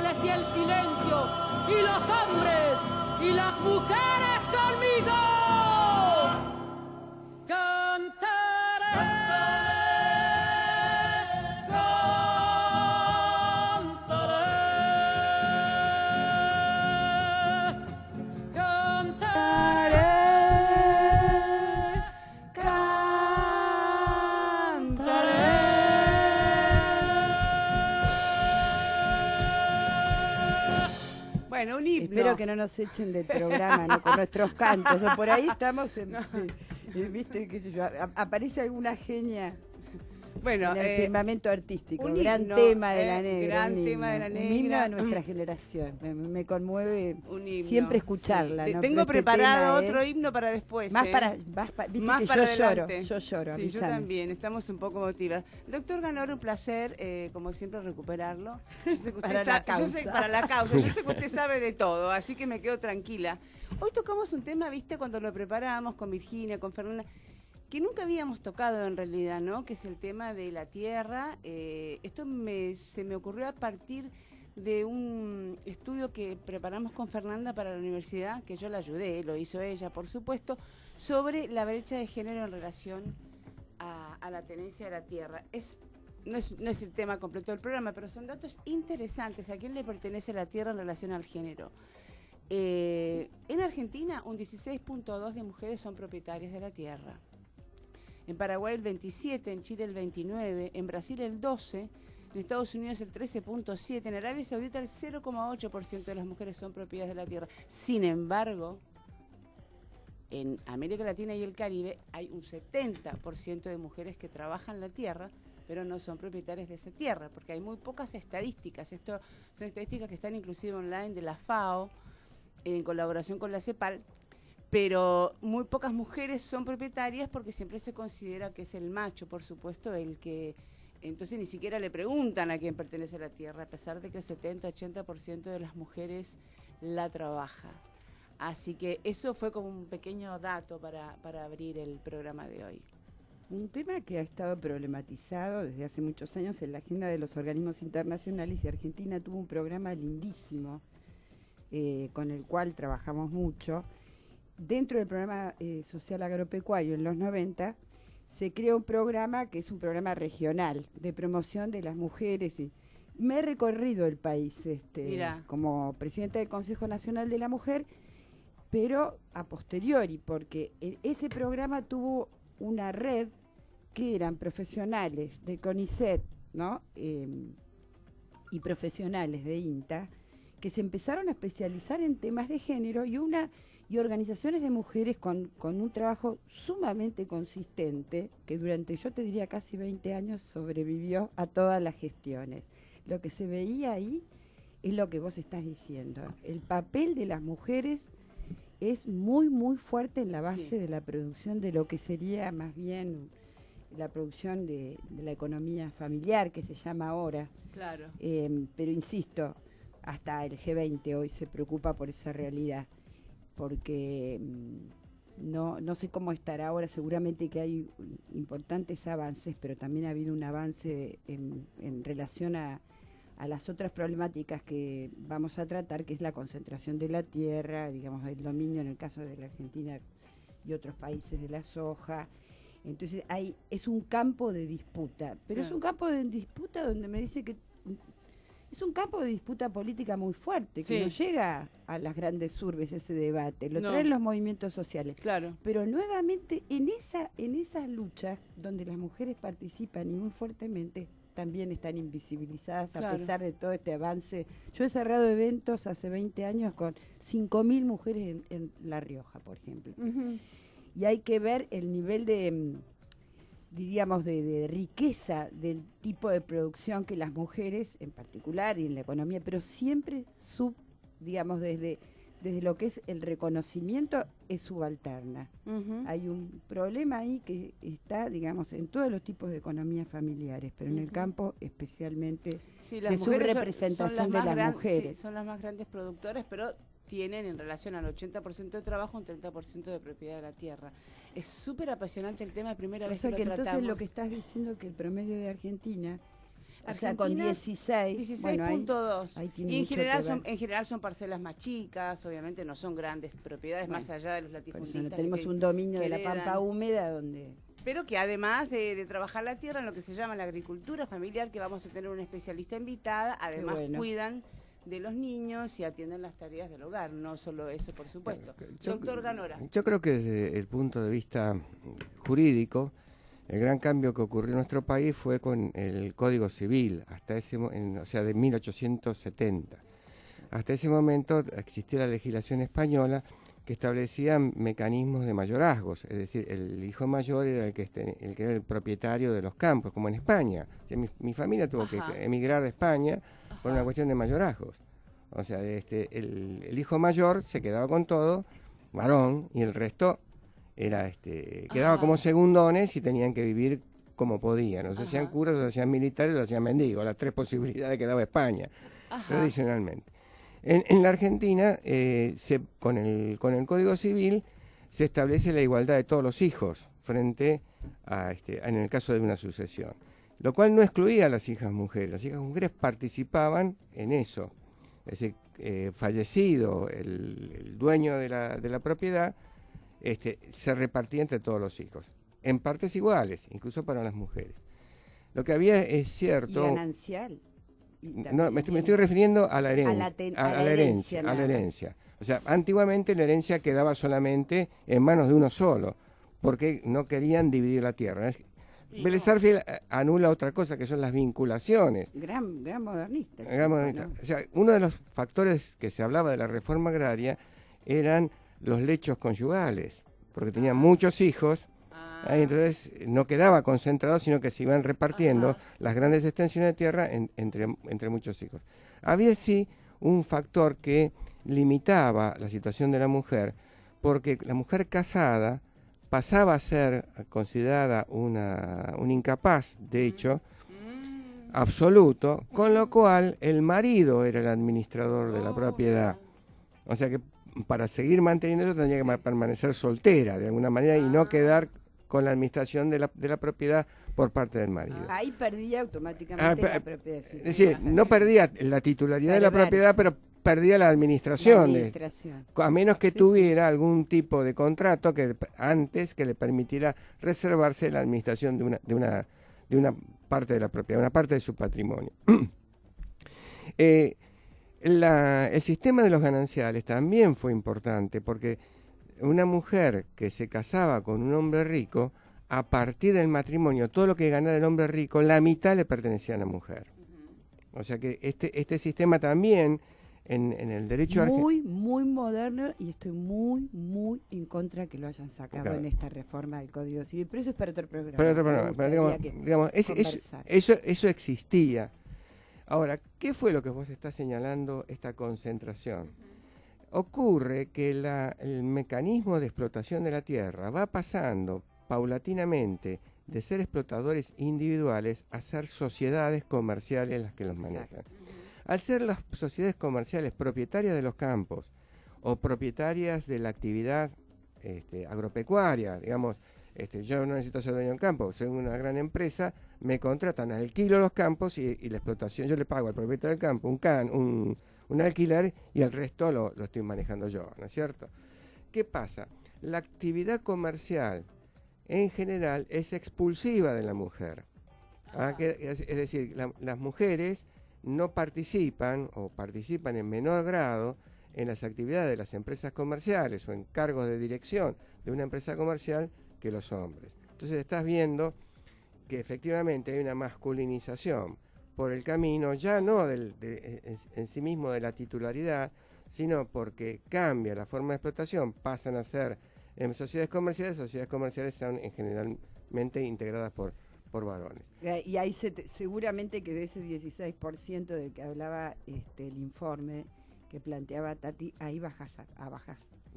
árboles y el silencio, y los hombres y las mujeres conmigo. Cantaré. Bueno, un himno. Espero que no nos echen del programa, ¿no? Con nuestros cantos. O por ahí estamos, viste, qué sé yo, aparece alguna genia. Bueno, en el firmamento artístico, un gran himno, tema de la negra. Gran tema de la negra. Un himno de nuestra generación. Me conmueve siempre escucharla. Sí. ¿no? Tengo preparado otro himno para después. Más viste más que para yo adelante. lloro. Sí, avísame. yo también, estamos un poco emotivas. Doctor Ganor, un placer, como siempre, recuperarlo. Yo sé que para la causa. Yo sé que usted sabe de todo, así que me quedo tranquila. Hoy tocamos un tema, viste, cuando lo preparamos con Virginia, con Fernanda, que nunca habíamos tocado en realidad, ¿no? Que es el tema de la tierra. Esto se me ocurrió a partir de un estudio que preparamos con Fernanda para la universidad, que yo la ayudé, lo hizo ella, por supuesto, sobre la brecha de género en relación a la tenencia de la tierra. No es el tema completo del programa, pero son datos interesantes. ¿A quién le pertenece la tierra en relación al género? En Argentina, un 16.2% de mujeres son propietarias de la tierra. En Paraguay el 27%, en Chile el 29%, en Brasil el 12%, en Estados Unidos el 13.7%, en Arabia Saudita el 0.8% de las mujeres son propiedades de la tierra. Sin embargo, en América Latina y el Caribe hay un 70% de mujeres que trabajan la tierra, pero no son propietarias de esa tierra, porque hay muy pocas estadísticas. Esto son estadísticas que están inclusive online de la FAO, en colaboración con la CEPAL, pero muy pocas mujeres son propietarias porque siempre se considera que es el macho, por supuesto, el que... Entonces ni siquiera le preguntan a quién pertenece la tierra, a pesar de que el 70-80% de las mujeres la trabaja. Así que eso fue como un pequeño dato para abrir el programa de hoy. Un tema que ha estado problematizado desde hace muchos años en la agenda de los organismos internacionales, y Argentina tuvo un programa lindísimo con el cual trabajamos mucho. Dentro del programa social agropecuario en los 90 se creó un programa que es un programa regional de promoción de las mujeres. Y me he recorrido el país como presidenta del Consejo Nacional de la Mujer, pero a posteriori, porque ese programa tuvo una red que eran profesionales de CONICET, ¿no? Y profesionales de INTA, que se empezaron a especializar en temas de género y organizaciones de mujeres con un trabajo sumamente consistente, que durante, yo te diría, casi 20 años sobrevivió a todas las gestiones. Lo que se veía ahí es lo que vos estás diciendo. El papel de las mujeres es muy, muy fuerte en la base de la producción de lo que sería más bien la producción de la economía familiar, que se llama ahora. Claro. Pero insisto, hasta el G20 hoy se preocupa por esa realidad, porque no sé cómo estará ahora. Seguramente que hay importantes avances, pero también ha habido un avance en relación a las otras problemáticas que vamos a tratar, que es la concentración de la tierra, digamos, el dominio en el caso de la Argentina y otros países de la soja. Entonces es un campo de disputa, pero es un campo de disputa donde me dice que es un campo de disputa política muy fuerte, que no llega a las grandes urbes ese debate, lo traen los movimientos sociales. Claro. Pero nuevamente en esas luchas donde las mujeres participan y muy fuertemente, también están invisibilizadas a pesar de todo este avance. Yo he cerrado eventos hace 20 años con 5.000 mujeres en La Rioja, por ejemplo. Y hay que ver el nivel de riqueza del tipo de producción que las mujeres, en particular, y en la economía, pero siempre desde lo que es el reconocimiento, es subalterna. Hay un problema ahí que está, digamos, en todos los tipos de economías familiares, pero en el campo especialmente de su representación de las mujeres. Sí, son las más grandes productoras, pero tienen en relación al 80% de trabajo un 30% de propiedad de la tierra. Es súper apasionante el tema, primera vez que lo tratamos. Entonces lo que estás diciendo es que el promedio de Argentina O sea, con 16. 16.2. ahí tiene Y mucho que ver. en general son parcelas más chicas, obviamente no son grandes propiedades, Bueno, más allá de los Por eso latifundistas. no tenemos que- un dominio que de la heredan. pampa húmeda donde... Pero que además de trabajar la tierra en lo que se llama la agricultura familiar, que vamos a tener una especialista invitada, además bueno. cuidan de los niños y atienden las tareas del hogar, no solo eso, por supuesto. Yo- Doctor Ganora. Yo creo que desde el punto de vista jurídico, el gran cambio que ocurrió en nuestro país fue con el Código Civil, hasta o sea, de 1870. Hasta ese momento existía la legislación española que establecía mecanismos de mayorazgos, es decir, el hijo mayor era el que era el propietario de los campos, como en España. O sea, mi familia tuvo que Ajá. emigrar de España por una Ajá. cuestión de mayorazgos. O sea, el hijo mayor se quedaba con todo, varón, y el resto era quedaba Ajá. como segundones y tenían que vivir como podían. O se hacían Ajá. curas, o se hacían militares, o se hacían mendigos, las tres posibilidades que daba España Ajá. tradicionalmente. En la Argentina, con el Código Civil, se establece la igualdad de todos los hijos frente a, en el caso de una sucesión, lo cual no excluía a las hijas mujeres. Las hijas mujeres participaban en eso. Es decir, fallecido el dueño de la propiedad, se repartía entre todos los hijos, en partes iguales, incluso para las mujeres. Lo que había es Y cierto... ganancial. Y No, también me estoy refiriendo a la herencia. a la herencia, a la nada más. herencia. O sea, antiguamente la herencia quedaba solamente en manos de uno solo, porque no querían dividir la tierra. Y Vélez no. Sarsfield anula otra cosa, que son las vinculaciones. Gran modernista. el Digamos, tipo, ¿no? O sea, uno de los factores que se hablaba de la reforma agraria eran los lechos conyugales, porque tenían muchos hijos. Ah. Entonces no quedaba concentrado, sino que se iban repartiendo Ajá. las grandes extensiones de tierra entre muchos hijos. Había sí un factor que limitaba la situación de la mujer, porque la mujer casada pasaba a ser considerada un incapaz, de hecho, absoluto, con lo cual el marido era el administrador de la Oh, propiedad. O sea que para seguir manteniendo eso tenía que permanecer soltera de alguna manera y no quedar con la administración de la propiedad por parte del marido. Ahí perdía automáticamente la propiedad. Es decir, no perdía la titularidad de la Perverso. propiedad, pero perdía la La administración, administración. a menos que Sí, tuviera algún tipo de contrato que antes que le permitiera reservarse la administración de una parte de la propiedad, una parte de su patrimonio. El sistema de los gananciales también fue importante porque una mujer que se casaba con un hombre rico, a partir del matrimonio, todo lo que ganara el hombre rico, la mitad le pertenecía a la mujer. O sea que este sistema también en el derecho argentino... Muy moderno, y estoy muy en contra que lo hayan sacado Claro. en esta reforma del Código Civil. Pero eso es para otro programa. Pero Me gustaría eso existía. Ahora, ¿qué fue lo que vos estás señalando, esta concentración? Ocurre que el mecanismo de explotación de la tierra va pasando paulatinamente de ser explotadores individuales a ser sociedades comerciales las que los manejan. Al ser las sociedades comerciales propietarias de los campos o propietarias de la actividad agropecuaria, digamos, yo no necesito ser dueño de un campo, soy una gran empresa, me contratan, alquilo los campos y la explotación, yo le pago al propietario del campo un alquiler y el resto lo estoy manejando yo, ¿no es cierto? ¿Qué pasa? La actividad comercial en general es expulsiva de la mujer. Es decir, las mujeres no participan o participan en menor grado en las actividades de las empresas comerciales o en cargos de dirección de una empresa comercial que los hombres. Entonces estás viendo que efectivamente hay una masculinización por el camino, ya no en sí mismo de la titularidad, sino porque cambia la forma de explotación, pasan a ser sociedades comerciales son generalmente integradas por varones. Y ahí seguramente que de ese 16% del que hablaba el informe que planteaba Tati, ahí bajás.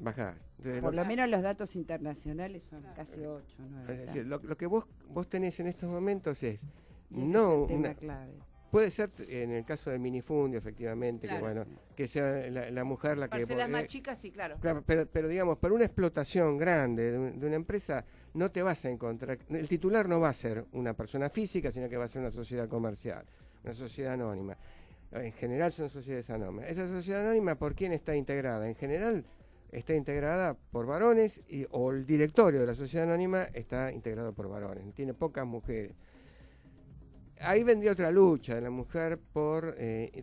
Bajás. Entonces, Por lo menos los datos internacionales son casi 8, 9. es decir, lo que vos tenés en estos momentos es Ese no es el tema una, clave. puede ser en el caso del minifundio efectivamente, Claro, que bueno, sí. que sea la mujer la que Parcelas más chicas, sí, claro. Claro, pero digamos, para una explotación grande de una empresa no te vas a encontrar, el titular no va a ser una persona física, sino que va a ser una sociedad comercial. una sociedad anónima. En general son sociedades anónimas. Esa sociedad anónima, ¿por quién está integrada? En general está integrada por varones o el directorio de la sociedad anónima está integrado por varones, tiene pocas mujeres. Ahí vendría otra lucha de la mujer por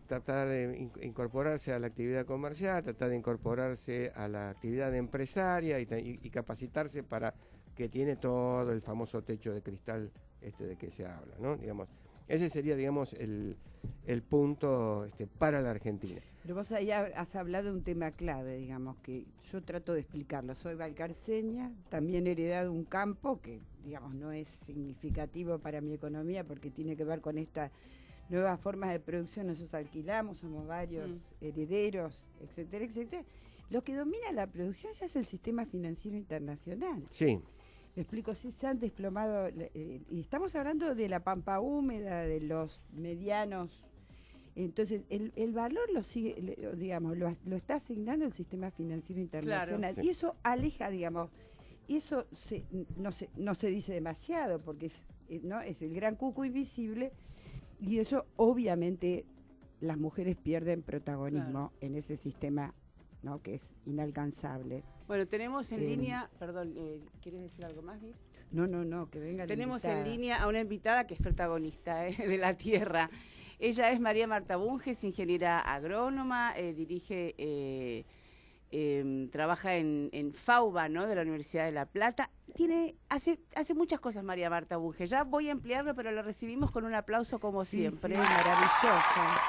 tratar de incorporarse a la actividad comercial, tratar de incorporarse a la actividad empresaria y capacitarse para que tiene todo el famoso techo de cristal de que se habla, ¿no? Digamos, ese sería, digamos, el punto para la Argentina. Pero vos ahí has hablado de un tema clave, digamos, que yo trato de explicarlo. Soy valcarceña, también he heredado un campo que, digamos, no es significativo para mi economía porque tiene que ver con estas nuevas formas de producción. Nosotros alquilamos, somos varios herederos, etcétera, etcétera. Lo que domina la producción ya es el sistema financiero internacional. Sí. Me explico, si se han desplomado, y estamos hablando de la pampa húmeda, de los medianos. Entonces, el valor lo sigue, digamos, lo está asignando el sistema financiero internacional. Claro. Y eso aleja, digamos, y eso no se dice demasiado, porque es el gran cuco invisible, y eso obviamente las mujeres pierden protagonismo en ese sistema, ¿no?, que es inalcanzable. Bueno, tenemos en línea, perdón, ¿quieres decir algo más, Vir? No, que venga la Tenemos invitada. en línea a una invitada que es protagonista de la tierra. Ella es María Marta Bunges, ingeniera agrónoma, trabaja en FAUBA, ¿no?, de la Universidad de La Plata. Hace muchas cosas María Marta Bunges. Ya voy a emplearlo, pero lo recibimos con un aplauso como siempre. Sí, maravillosa.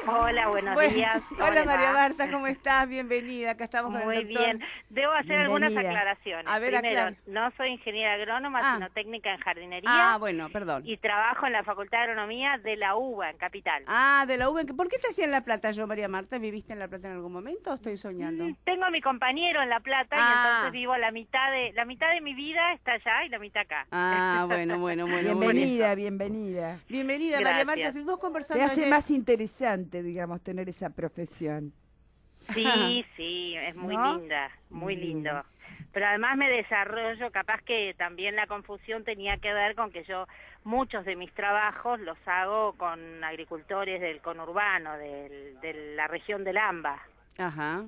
Hola, buenos días. Hola María Marta, ¿cómo estás? Bienvenida, acá estamos con el doctor. Muy bien. Debo hacer algunas aclaraciones. A ver, primero, no soy ingeniera agrónoma, sino técnica en jardinería. Bueno, perdón. Y trabajo en la Facultad de Agronomía de la UBA, en Capital. De la UBA. ¿Por qué te hacía en La Plata yo, María Marta? ¿Viviste en La Plata en algún momento o estoy soñando? Tengo a mi compañero en La Plata y entonces vivo la mitad de mi vida está allá y la mitad acá. Bueno. Bienvenida. Bienvenida, Gracias. María Marta. Estuvimos conversando Te hace ayer. más interesante, digamos, tener esa profesión. Sí, es muy linda, muy lindo. Pero además me desarrollo, capaz que también la confusión tenía que ver con que yo muchos de mis trabajos los hago con agricultores del conurbano, de la región del AMBA. Ajá.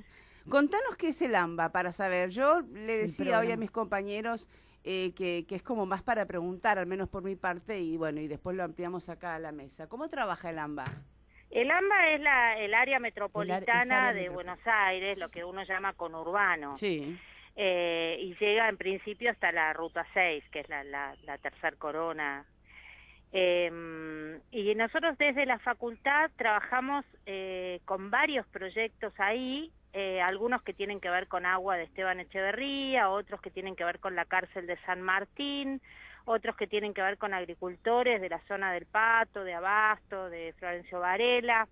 Contanos qué es el AMBA para saber. Yo le decía hoy a mis compañeros que es como más para preguntar, al menos por mi parte, y bueno, y después lo ampliamos acá a la mesa. ¿Cómo trabaja el AMBA? El AMBA es el área metropolitana de Buenos Aires, lo que uno llama conurbano. Sí. Y llega en principio hasta la Ruta 6, que es la tercer corona. Y nosotros desde la facultad trabajamos con varios proyectos ahí, algunos que tienen que ver con agua de Esteban Echeverría, otros que tienen que ver con la cárcel de San Martín, otros que tienen que ver con agricultores de la zona del Pato, de Abasto, de Florencio Varela.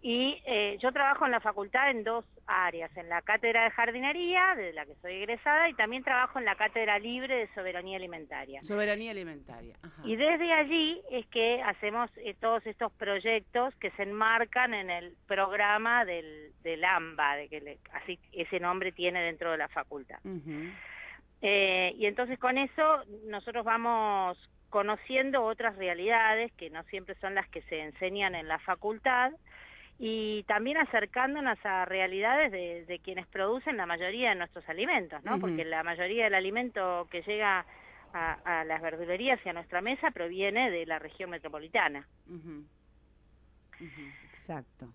Y yo trabajo en la facultad en dos áreas, en la cátedra de jardinería, de la que soy egresada, y también trabajo en la cátedra libre de soberanía alimentaria. Soberanía alimentaria. Ajá. Y desde allí es que hacemos todos estos proyectos que se enmarcan en el programa del AMBA, así ese nombre tiene dentro de la facultad. Y entonces con eso nosotros vamos conociendo otras realidades que no siempre son las que se enseñan en la facultad, y también acercándonos a realidades de quienes producen la mayoría de nuestros alimentos, ¿no? Porque la mayoría del alimento que llega a las verdulerías y a nuestra mesa proviene de la región metropolitana. Exacto.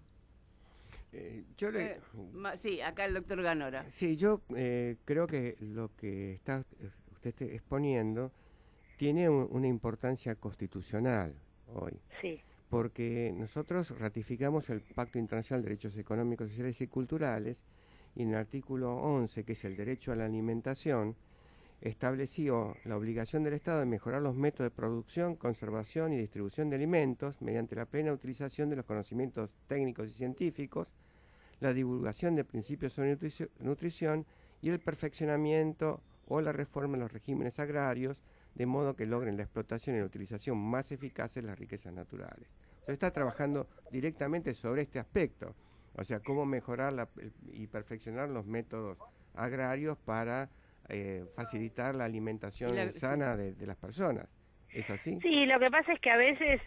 Sí, acá el doctor Ganora. Sí, yo creo que lo que está usted exponiendo tiene una importancia constitucional hoy. Sí. Porque nosotros ratificamos el Pacto Internacional de Derechos Económicos, Sociales y Culturales, y en el artículo 11, que es el derecho a la alimentación, estableció la obligación del Estado de mejorar los métodos de producción, conservación y distribución de alimentos mediante la plena utilización de los conocimientos técnicos y científicos, la divulgación de principios sobre nutrición y el perfeccionamiento o la reforma de los regímenes agrarios, de modo que logren la explotación y la utilización más eficaces de las riquezas naturales. Se está trabajando directamente sobre este aspecto, o sea, cómo mejorar y perfeccionar los métodos agrarios para facilitar la alimentación sana de las personas. ¿Es así? Sí, lo que pasa es que a veces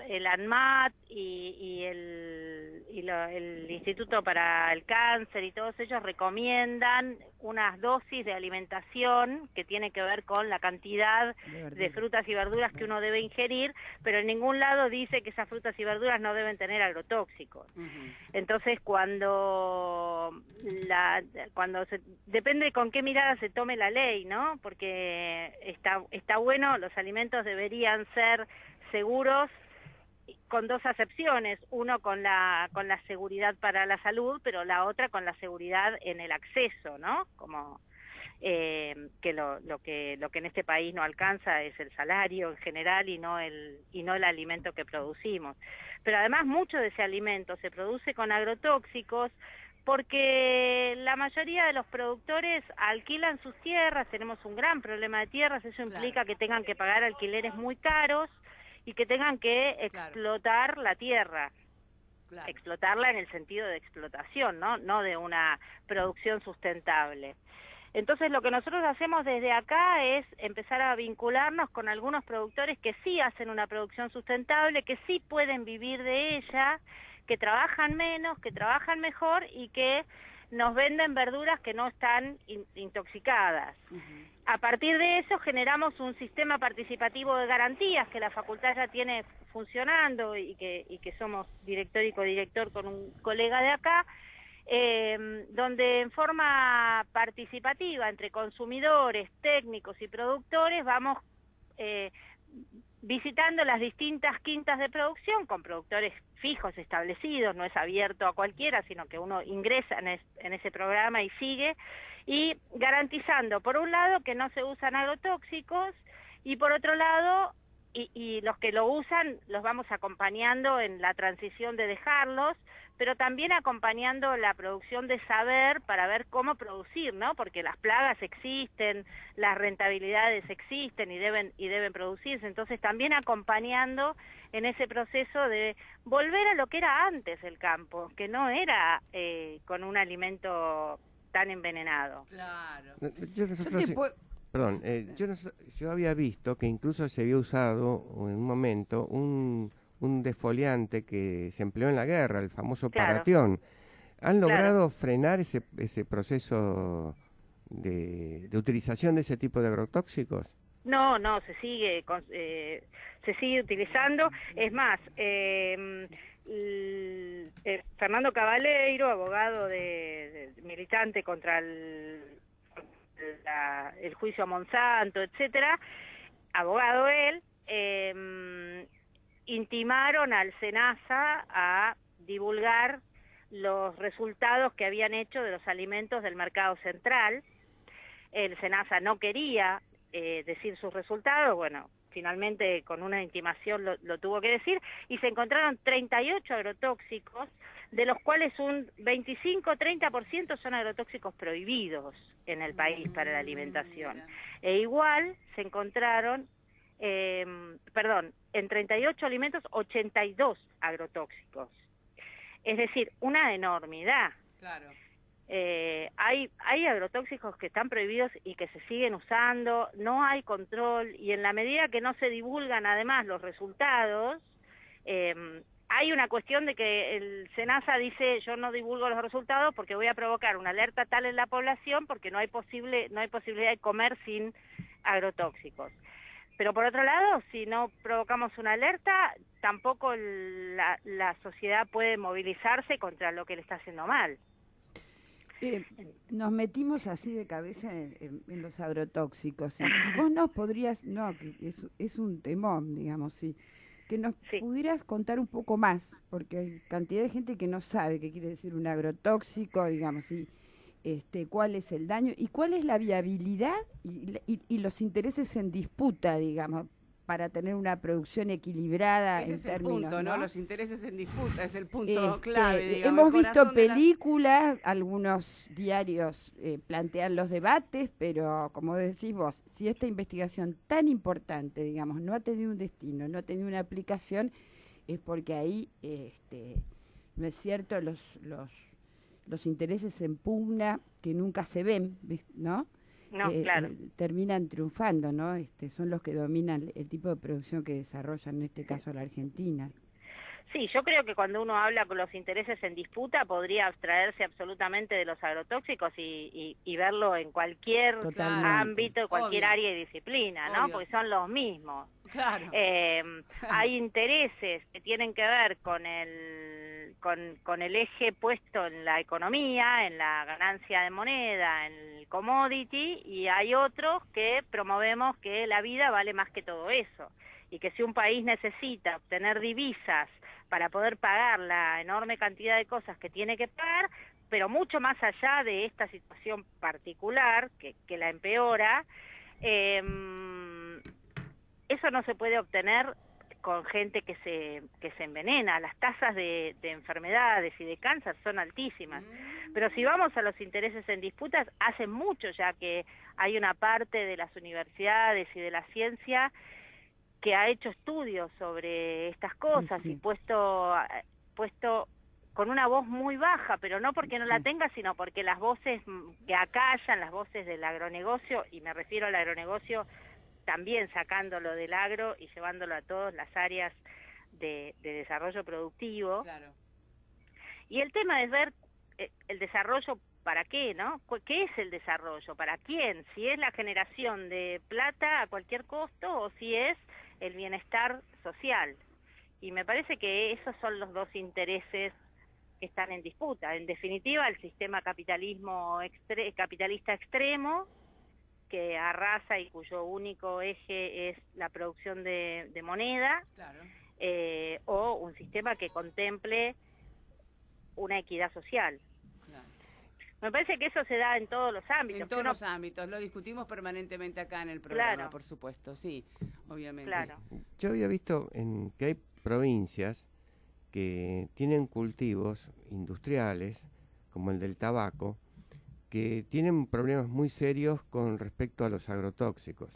el ANMAT y el Instituto para el Cáncer y todos ellos recomiendan unas dosis de alimentación que tiene que ver con la cantidad de frutas y verduras que uno debe ingerir, pero en ningún lado dice que esas frutas y verduras no deben tener agrotóxicos. Entonces, depende con qué mirada se tome la ley, ¿no? Porque está bueno, los alimentos deberían ser seguros con dos acepciones, uno con la seguridad para la salud, pero la otra con la seguridad en el acceso, ¿no? Como que lo que en este país no alcanza es el salario en general y no el alimento que producimos. Pero además mucho de ese alimento se produce con agrotóxicos, porque la mayoría de los productores alquilan sus tierras, tenemos un gran problema de tierras, eso implica que tengan que pagar alquileres muy caros y que tengan que explotar la tierra, explotarla en el sentido de explotación, no de una producción sustentable. Entonces lo que nosotros hacemos desde acá es empezar a vincularnos con algunos productores que sí hacen una producción sustentable, que sí pueden vivir de ella, que trabajan menos, que trabajan mejor y que nos venden verduras que no están intoxicadas. A partir de eso generamos un sistema participativo de garantías que la facultad ya tiene funcionando y que somos director y codirector con un colega de acá, donde en forma participativa entre consumidores, técnicos y productores vamos visitando las distintas quintas de producción con productores fijos, establecidos, no es abierto a cualquiera, sino que uno ingresa en ese programa y sigue, y garantizando, por un lado, que no se usan agrotóxicos, y por otro lado, y los que lo usan los vamos acompañando en la transición de dejarlos, pero también acompañando la producción de saber para ver cómo producir, ¿no? Porque las plagas existen, las rentabilidades existen y deben producirse, entonces también acompañando en ese proceso de volver a lo que era antes el campo, que no era con un alimento tan envenenado. Claro. Yo había visto que incluso se había usado en un momento un defoliante que se empleó en la guerra, el famoso Paratión. ¿Han logrado frenar ese proceso de utilización de ese tipo de agrotóxicos? No, se sigue utilizando. Es más, Fernando Cabaleiro, abogado militante contra el juicio a Monsanto, etcétera, abogado él, intimaron al SENASA a divulgar los resultados que habían hecho de los alimentos del mercado central. El SENASA no quería decir sus resultados, bueno, finalmente con una intimación lo tuvo que decir, y se encontraron 38 agrotóxicos, de los cuales un 25-30% son agrotóxicos prohibidos en el país para la alimentación. E igual se encontraron, en 38 alimentos, 82 agrotóxicos. Es decir, una enormidad. Claro. Hay agrotóxicos que están prohibidos y que se siguen usando, no hay control, y en la medida que no se divulgan además los resultados, hay una cuestión de que el SENASA dice: yo no divulgo los resultados porque voy a provocar una alerta tal en la población porque no hay posibilidad de comer sin agrotóxicos. Pero por otro lado, si no provocamos una alerta, tampoco la sociedad puede movilizarse contra lo que le está haciendo mal. Nos metimos así de cabeza en los agrotóxicos. Y vos nos podrías, que es un temón, digamos, sí, que nos pudieras contar un poco más, porque hay cantidad de gente que no sabe qué quiere decir un agrotóxico, digamos, y cuál es el daño y cuál es la viabilidad y los intereses en disputa, digamos, para tener una producción equilibrada. Ese en es términos, el punto, ¿no? Los intereses en disputa es el punto clave, digamos. Hemos visto películas, algunos diarios plantean los debates, pero como decís vos, si esta investigación tan importante, digamos, no ha tenido un destino, no ha tenido una aplicación, es porque ahí, no es cierto, los intereses en pugna que nunca se ven, ¿no? No, claro. terminan triunfando, ¿no? Son los que dominan el tipo de producción que desarrollan, en este caso la Argentina. Sí, yo creo que cuando uno habla con los intereses en disputa podría abstraerse absolutamente de los agrotóxicos y verlo en cualquier ámbito, cualquier área y disciplina, ¿no? Porque son los mismos. Claro. Hay intereses que tienen que ver con el eje puesto en la economía, en la ganancia de moneda, en el commodity, y hay otros que promovemos que la vida vale más que todo eso, y que si un país necesita obtener divisas para poder pagar la enorme cantidad de cosas que tiene que pagar, pero mucho más allá de esta situación particular que la empeora, eso no se puede obtener con gente que se envenena. Las tasas de enfermedades y de cáncer son altísimas. Pero si vamos a los intereses en disputas, hace mucho ya que hay una parte de las universidades y de la ciencia que ha hecho estudios sobre estas cosas y puesto con una voz muy baja, pero no porque no la tenga, sino porque las voces que acallan, las voces del agronegocio, y me refiero al agronegocio también sacándolo del agro y llevándolo a todas las áreas de desarrollo productivo. Claro. Y el tema es ver el desarrollo para qué, ¿no? ¿Qué es el desarrollo? ¿Para quién? Si es la generación de plata a cualquier costo o si es el bienestar social. Y me parece que esos son los dos intereses que están en disputa. En definitiva, el sistema capitalista extremo, que arrasa y cuyo único eje es la producción de moneda, Claro. O un sistema que contemple una equidad social. Claro. Me parece que eso se da en todos los ámbitos. En todos los ámbitos, lo discutimos permanentemente acá en el programa, por supuesto, sí, obviamente. Claro. Yo había visto que hay provincias que tienen cultivos industriales, como el del tabaco, que tienen problemas muy serios con respecto a los agrotóxicos.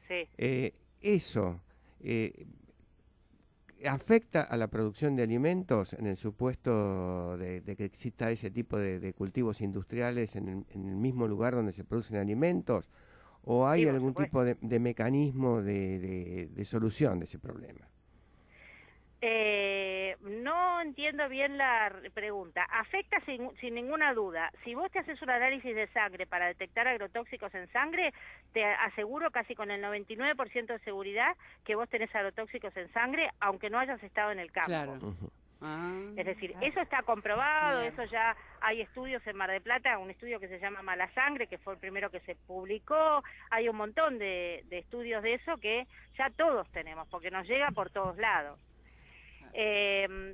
Sí. Eso afecta a la producción de alimentos en el supuesto de que exista ese tipo de cultivos industriales en el mismo lugar donde se producen alimentos, o hay algún tipo de mecanismo de solución de ese problema. No entiendo bien la pregunta. Afecta sin ninguna duda. Si vos te haces un análisis de sangre para detectar agrotóxicos en sangre, te aseguro casi con el 99% de seguridad que vos tenés agrotóxicos en sangre, aunque no hayas estado en el campo. Claro. Es decir, eso está comprobado, eso ya hay estudios en Mar del Plata, un estudio que se llama Mala Sangre, que fue el primero que se publicó, hay un montón de estudios de eso que ya todos tenemos, porque nos llega por todos lados.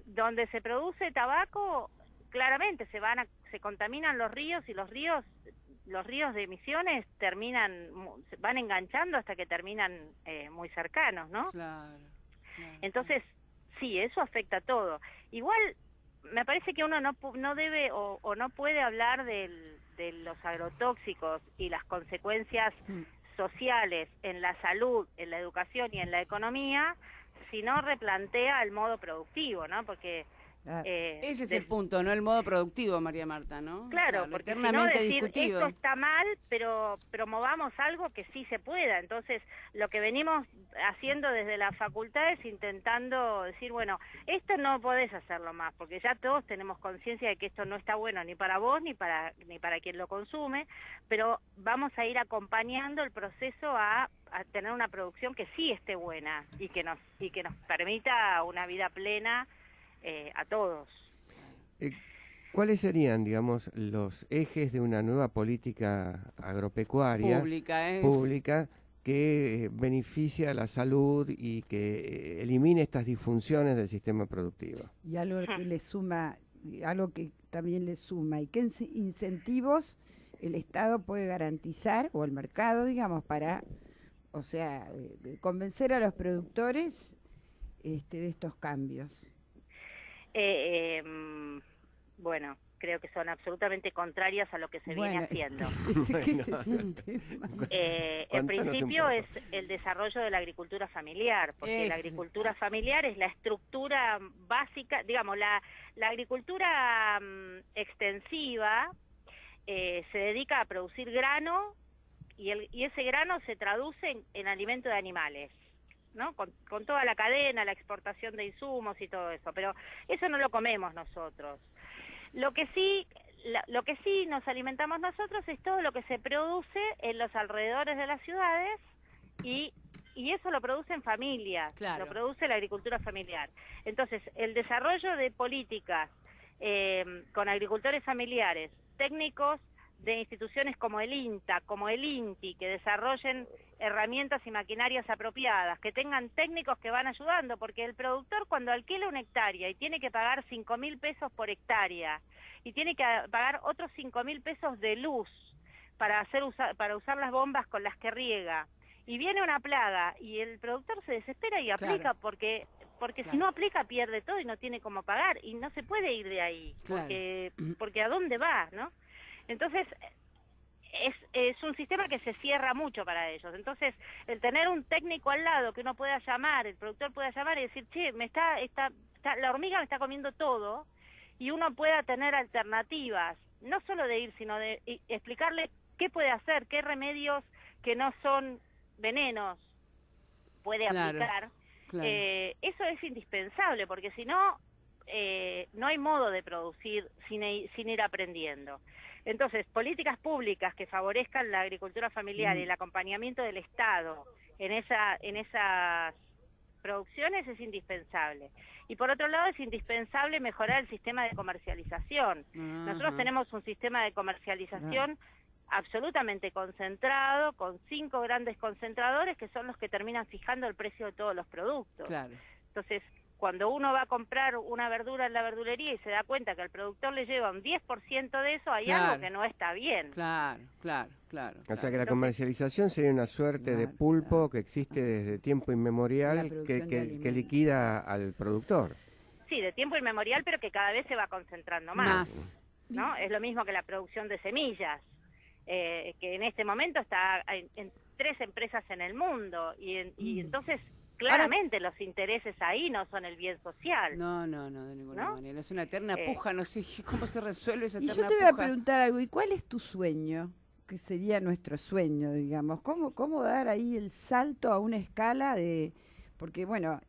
Donde se produce tabaco, claramente se contaminan los ríos, y los ríos de emisiones van enganchando hasta que terminan muy cercanos, ¿no? Claro. Entonces, sí, eso afecta a todo. Igual, me parece que uno no debe o no puede hablar de los agrotóxicos y las consecuencias sociales en la salud, en la educación y en la economía, si no replantea el modo productivo, ¿no? Porque ese es el punto, no el modo productivo, María Marta, ¿no? Claro, porque si no decir esto está mal, pero promovamos algo que sí se pueda. Entonces, lo que venimos haciendo desde la facultad es intentando decir, bueno, esto no podés hacerlo más, porque ya todos tenemos conciencia de que esto no está bueno ni para vos ni para quien lo consume, pero vamos a ir acompañando el proceso a tener una producción que sí esté buena y que nos permita una vida plena a todos. ¿Cuáles serían, digamos, los ejes de una nueva política agropecuaria pública que beneficie a la salud y que elimine estas disfunciones del sistema productivo? Y algo que le suma, algo que también le suma, y qué incentivos el Estado puede garantizar, o el mercado, digamos, para, o sea, convencer a los productores de estos cambios. Bueno, creo que son absolutamente contrarias a lo que se viene haciendo. En principio es el desarrollo de la agricultura familiar, porque la agricultura familiar es la estructura básica, digamos, la agricultura extensiva se dedica a producir grano y ese grano se traduce en alimento de animales, ¿no? Con toda la cadena, la exportación de insumos y todo eso, pero eso no lo comemos nosotros. Lo que sí nos alimentamos nosotros es todo lo que se produce en los alrededores de las ciudades y eso lo producen familias, Claro. lo produce la agricultura familiar. Entonces, el desarrollo de políticas con agricultores familiares, técnicos de instituciones como el INTA, como el INTI, que desarrollen herramientas y maquinarias apropiadas, que tengan técnicos que van ayudando, porque el productor cuando alquila una hectárea y tiene que pagar 5.000 pesos por hectárea, y tiene que pagar otros 5.000 pesos de luz para usar las bombas con las que riega, y viene una plaga, y el productor se desespera y aplica, Claro. porque Claro. si no aplica pierde todo y no tiene cómo pagar, y no se puede ir de ahí, Claro. porque ¿a dónde va, no? Entonces, es un sistema que se cierra mucho para ellos. Entonces, el tener un técnico al lado que uno pueda llamar, el productor pueda llamar y decir, che, la hormiga me está comiendo todo, y uno pueda tener alternativas, no solo de ir, sino de explicarle qué puede hacer, qué remedios que no son venenos puede Claro, aplicar. claro. Eso es indispensable, porque si no, no hay modo de producir sin ir aprendiendo. Entonces, políticas públicas que favorezcan la agricultura familiar y el acompañamiento del Estado en esas producciones es indispensable. Y por otro lado, es indispensable mejorar el sistema de comercialización. Nosotros tenemos un sistema de comercialización absolutamente concentrado, con 5 grandes concentradores que son los que terminan fijando el precio de todos los productos. Claro. Entonces, cuando uno va a comprar una verdura en la verdulería y se da cuenta que al productor le lleva un 10% de eso, hay Claro. algo que no está bien. Claro. O sea que la comercialización sería una suerte de pulpo que existe desde tiempo La inmemorial producción de que alimentos. liquida al productor. Sí, de tiempo inmemorial, pero que cada vez se va concentrando más. ¿No? Es lo mismo que la producción de semillas, que en este momento está en 3 empresas en el mundo, y entonces claramente los intereses ahí no son el bien social. No, de ninguna ¿No? manera. Es una eterna puja, no sé cómo se resuelve esa Y eterna yo te voy a puja. preguntar algo, ¿y cuál es tu sueño? Que sería nuestro sueño, digamos. ¿Cómo dar ahí el salto a una escala de...? Porque, bueno,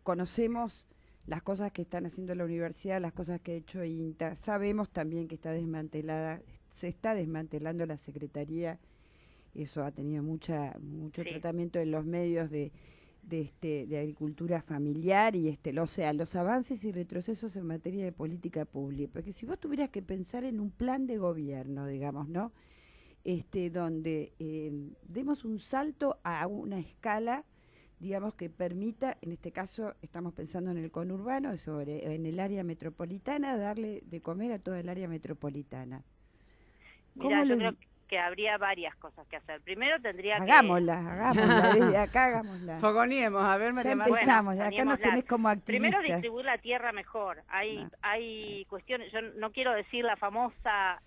conocemos las cosas que están haciendo la universidad, las cosas que ha hecho INTA. Sabemos también que se está desmantelando la Secretaría. Eso ha tenido mucho tratamiento en los medios de agricultura familiar y o sea, los avances y retrocesos en materia de política pública. Porque si vos tuvieras que pensar en un plan de gobierno, digamos, ¿no? Donde demos un salto a una escala, digamos, que permita, en este caso estamos pensando en el conurbano, en el área metropolitana, darle de comer a toda el área metropolitana. Mira, yo creo que habría varias cosas que hacer. Primero tendría hagámosla, desde acá hagámosla. Fogoniemos, a ver, Ya María empezamos, Bueno, de acá nos tenés como activistas. Primero distribuir la tierra mejor. Hay cuestiones, yo no quiero decir la famosa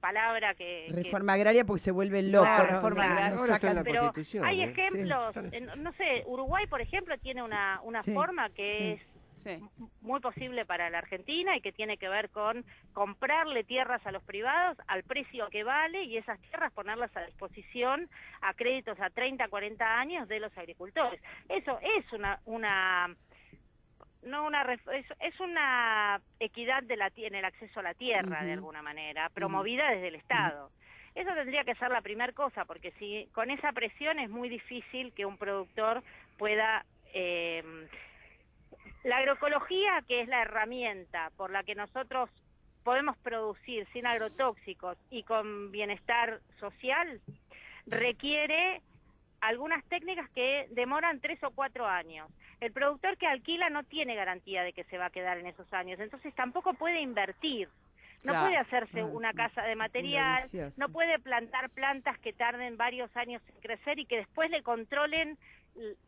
palabra que... Reforma agraria porque se vuelven locos. Claro, ¿no? reforma agraria. Ahora está en la Pero Constitución, hay ¿eh? ejemplos, Sí. no sé, Uruguay, por ejemplo, tiene una Sí, forma que sí. es Sí. muy posible para la Argentina y que tiene que ver con comprarle tierras a los privados al precio que vale y esas tierras ponerlas a disposición a créditos a 30, 40 años de los agricultores. Eso es es una equidad en el acceso a la tierra, de alguna manera, promovida desde el Estado. Eso tendría que ser la primera cosa, porque si con esa presión es muy difícil que un productor pueda... La agroecología, que es la herramienta por la que nosotros podemos producir sin agrotóxicos y con bienestar social, requiere algunas técnicas que demoran 3 o 4 años. El productor que alquila no tiene garantía de que se va a quedar en esos años, entonces tampoco puede invertir. No Claro. puede hacerse una casa de material, delicioso. no puede plantar plantas que tarden varios años en crecer y que después le controlen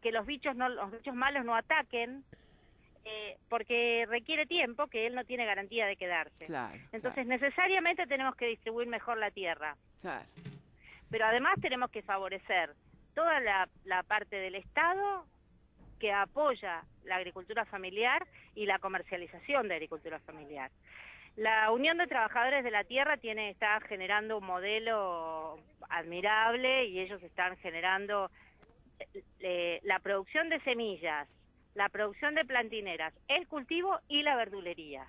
que los bichos malos no ataquen. Porque requiere tiempo que él no tiene garantía de quedarse. Claro, Entonces, necesariamente tenemos que distribuir mejor la tierra. claro. Pero además tenemos que favorecer toda la parte del Estado que apoya la agricultura familiar y la comercialización de agricultura familiar. La Unión de Trabajadores de la Tierra está generando un modelo admirable y ellos están generando la producción de semillas, la producción de plantineras, el cultivo y la verdulería.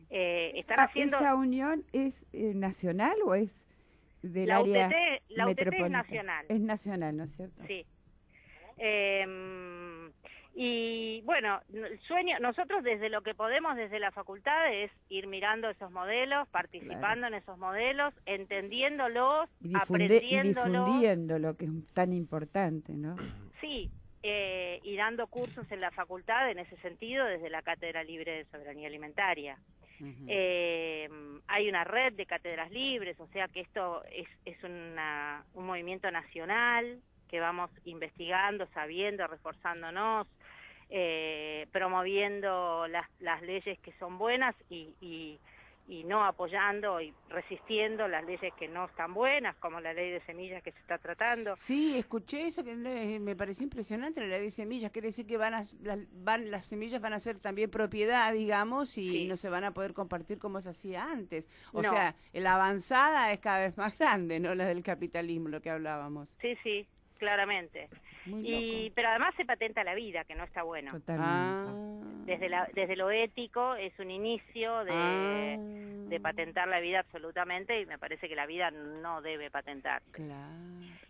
Están haciendo... ¿Esa unión es nacional o es del área metropolitana? La UTT es nacional. Es nacional, ¿no es cierto? Sí. Y bueno, el sueño, nosotros desde lo que podemos desde la facultad es ir mirando esos modelos, participando en esos modelos, entendiéndolos, aprendiéndolos. Y difundiendo, que es tan importante, ¿no? Sí, y dando cursos en la facultad en ese sentido desde la Cátedra Libre de Soberanía Alimentaria. Hay una red de cátedras libres, o sea que esto es un movimiento nacional que vamos investigando, sabiendo, reforzándonos, promoviendo las leyes que son buenas y no apoyando y resistiendo las leyes que no están buenas, como la ley de semillas que se está tratando. Sí, escuché eso que me pareció impresionante, la ley de semillas. Quiere decir que las semillas van a ser también propiedad, digamos, y no se van a poder compartir como se hacía antes. O sea, la avanzada es cada vez más grande, ¿no? La del capitalismo, lo que hablábamos. Sí, claramente. Pero además se patenta la vida, que no está bueno. Totalmente. Desde lo ético es un inicio de patentar la vida absolutamente, y me parece que la vida no debe patentarse. Claro.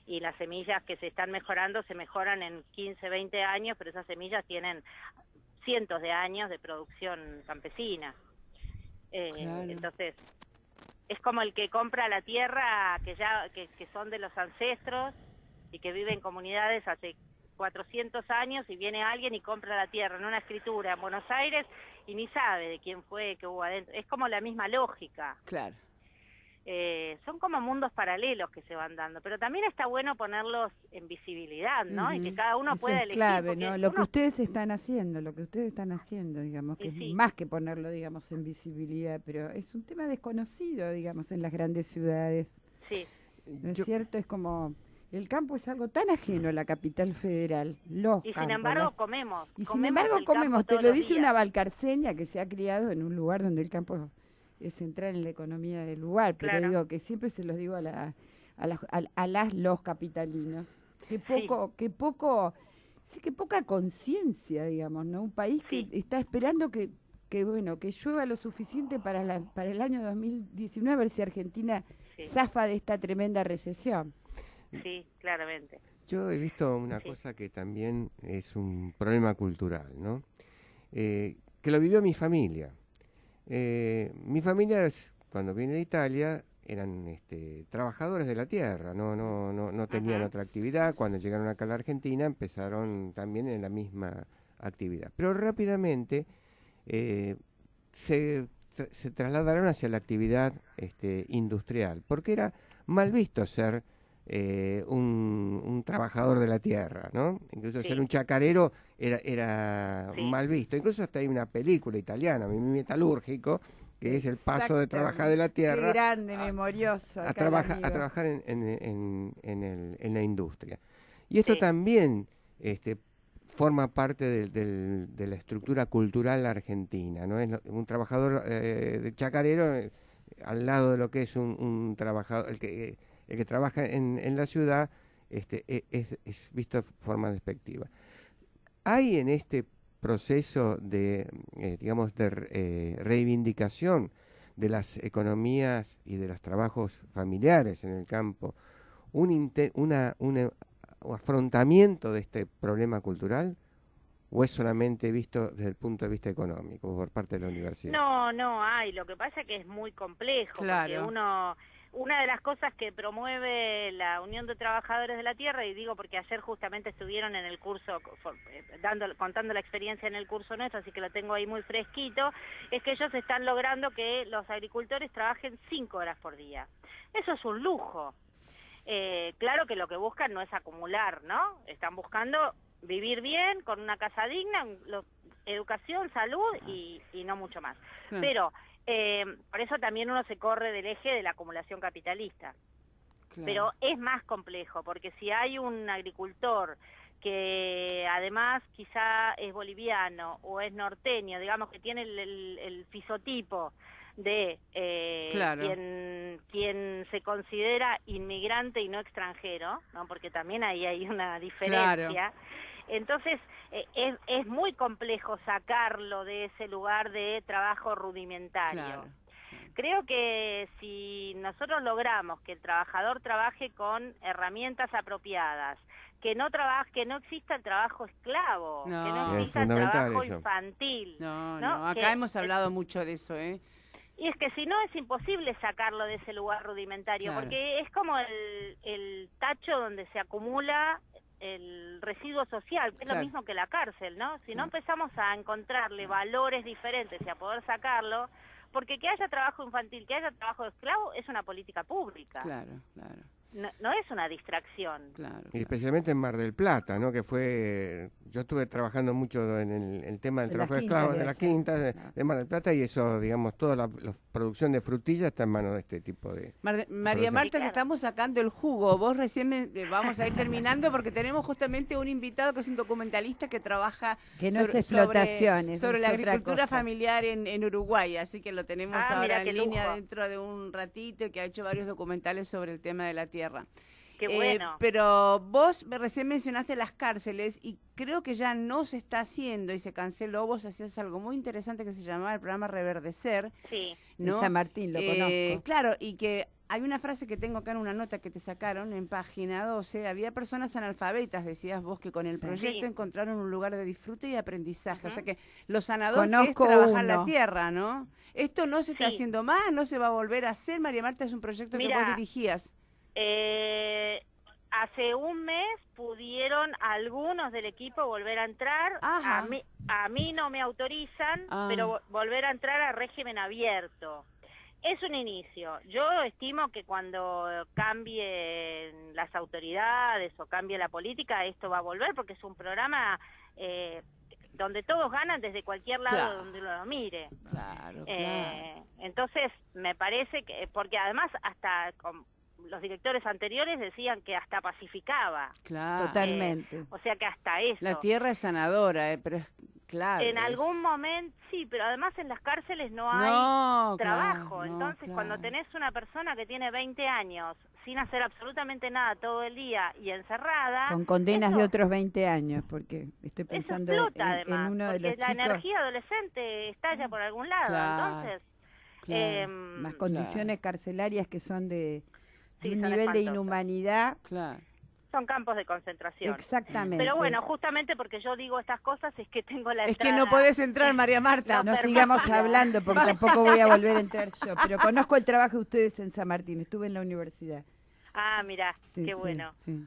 Y las semillas que se están mejorando se mejoran en 15, 20 años, pero esas semillas tienen cientos de años de producción campesina. Claro. Entonces, es como el que compra la tierra que son de los ancestros y que vive en comunidades hace 400 años, y viene alguien y compra la tierra en una escritura en Buenos Aires y ni sabe de quién fue, qué hubo adentro. Es como la misma lógica. Claro. Son como mundos paralelos que se van dando, pero también está bueno ponerlos en visibilidad, ¿no? Y que cada uno Eso pueda es elegir. clave, ¿no? Lo que ustedes están haciendo, digamos, que Sí. es más que ponerlo, digamos, en visibilidad, pero es un tema desconocido, digamos, en las grandes ciudades. Sí. ¿No es cierto? Es como... El campo es algo tan ajeno a la capital federal, Y sin embargo comemos. Y sin embargo comemos, te lo dice una valcarceña que se ha criado en un lugar donde el campo es central en la economía del lugar, pero Claro. digo que siempre se los digo a los capitalinos, que poca conciencia, digamos, ¿no? Un país que está esperando que llueva lo suficiente para el año 2019, a ver si Argentina zafa de esta tremenda recesión. Sí, claramente. Yo he visto una cosa que también es un problema cultural, ¿no? Que lo vivió mi familia. Mi familia, cuando vine de Italia, eran trabajadores de la tierra, no tenían otra actividad. Cuando llegaron acá a la Argentina empezaron también en la misma actividad. Pero rápidamente se trasladaron hacia la actividad industrial, porque era mal visto ser un trabajador de la tierra, ¿no? Incluso ser un chacarero era mal visto. Incluso hasta hay una película italiana, Mi Metalúrgico, que es el paso de trabajar de la tierra. Qué grande, memorioso. A trabajar en la industria. Y esto también forma parte de la estructura cultural argentina, ¿no? Es un trabajador de chacarero al lado de lo que es un trabajador, el que trabaja en la ciudad, es visto de forma despectiva. ¿Hay en este proceso de reivindicación de las economías y de los trabajos familiares en el campo un afrontamiento de este problema cultural, o es solamente visto desde el punto de vista económico por parte de la universidad? No hay. Lo que pasa es que es muy complejo, Claro. porque una de las cosas que promueve la Unión de Trabajadores de la Tierra, y digo porque ayer justamente estuvieron en el curso contando la experiencia en el curso nuestro, así que lo tengo ahí muy fresquito, es que ellos están logrando que los agricultores trabajen 5 horas por día. Eso es un lujo. Claro que lo que buscan no es acumular, ¿no? Están buscando vivir bien, con una casa digna, educación, salud y no mucho más. Pero por eso también uno se corre del eje de la acumulación capitalista. Claro. Pero es más complejo, porque si hay un agricultor que además quizá es boliviano o es norteño, digamos que tiene el fisotipo de Claro. quien se considera inmigrante y no extranjero, ¿no? Porque también ahí hay una diferencia. Claro. Entonces, es muy complejo sacarlo de ese lugar de trabajo rudimentario. Claro. Creo que si nosotros logramos que el trabajador trabaje con herramientas apropiadas, que no exista el trabajo esclavo, No. que no Es exista el fundamental trabajo eso. infantil. No, acá Que hemos hablado mucho de eso, ¿eh? Y es que si no es imposible sacarlo de ese lugar rudimentario, Claro. porque es como el tacho donde se acumula el residuo social, que es Claro. lo mismo que la cárcel, ¿no? Si no Claro. empezamos a encontrarle valores diferentes y a poder sacarlo, porque que haya trabajo infantil, que haya trabajo de esclavo, es una política pública. Claro, claro, No es una distracción. claro. Y especialmente en Mar del Plata, ¿no? Que fue, yo estuve trabajando mucho en el tema del En las trabajo de quintas esclavos de de las allá. quintas de Mar del Plata, y eso, digamos, toda la producción de frutillas está en manos de este tipo de... María Marta, Sí, claro. te estamos sacando el jugo. Vos recién vamos a ir terminando porque tenemos justamente un invitado que es un documentalista que trabaja Que no es explotaciones, sobre es la otra agricultura cosa. familiar en Uruguay. Así que lo tenemos Ah, ahora mira en qué línea lujo. dentro de un ratito y que ha hecho varios documentales sobre el tema de la tierra. Qué bueno. Pero vos recién mencionaste las cárceles y creo que ya no se está haciendo y se canceló. Vos hacías algo muy interesante que se llamaba el programa Reverdecer, Sí. ¿no? En San Martín, lo conozco. Claro, y que hay una frase que tengo acá en una nota que te sacaron en página 12. Había personas analfabetas, decías vos, que con el Sí. proyecto Sí. encontraron un lugar de disfrute y aprendizaje. O Ujú. sea que lo sanador que es Conozco trabajar la uno. tierra, ¿no? Esto no se está Sí. haciendo más, no se va a volver a hacer. María Marta, es un proyecto que Mira, vos dirigías. Hace un mes pudieron algunos del equipo volver a entrar. Ajá. A mí no me autorizan, Ah. pero volver a entrar a régimen abierto. Es un inicio. Yo estimo que cuando cambien las autoridades o cambie la política, esto va a volver porque es un programa donde todos ganan desde cualquier lado Claro. donde lo mire. Claro, claro. Entonces, me parece que, porque además hasta los directores anteriores decían que hasta pacificaba. Claro. Totalmente. O sea que hasta eso. La tierra es sanadora, pero es clave. En algún momento, sí, pero además en las cárceles no hay No, trabajo. claro, no, Entonces, claro. cuando tenés una persona que tiene 20 años sin hacer absolutamente nada todo el día y encerrada... Con condenas eso- de otros 20 años, porque estoy Eso pensando explota, en además, uno de porque los la chicos, energía adolescente estalla por algún lado. Claro, Entonces, claro, más condiciones carcelarias que son de Sí, un son nivel de espantosas. inhumanidad. Claro. son campos de concentración. Exactamente. Pero bueno, justamente porque yo digo estas cosas es que tengo la Es que entrada. no podés entrar, María Marta. No permiso. sigamos hablando porque tampoco voy a volver a entrar yo, pero conozco el trabajo de ustedes en San Martín, estuve en la universidad. Ah, mira, Sí, qué sí, bueno. sí.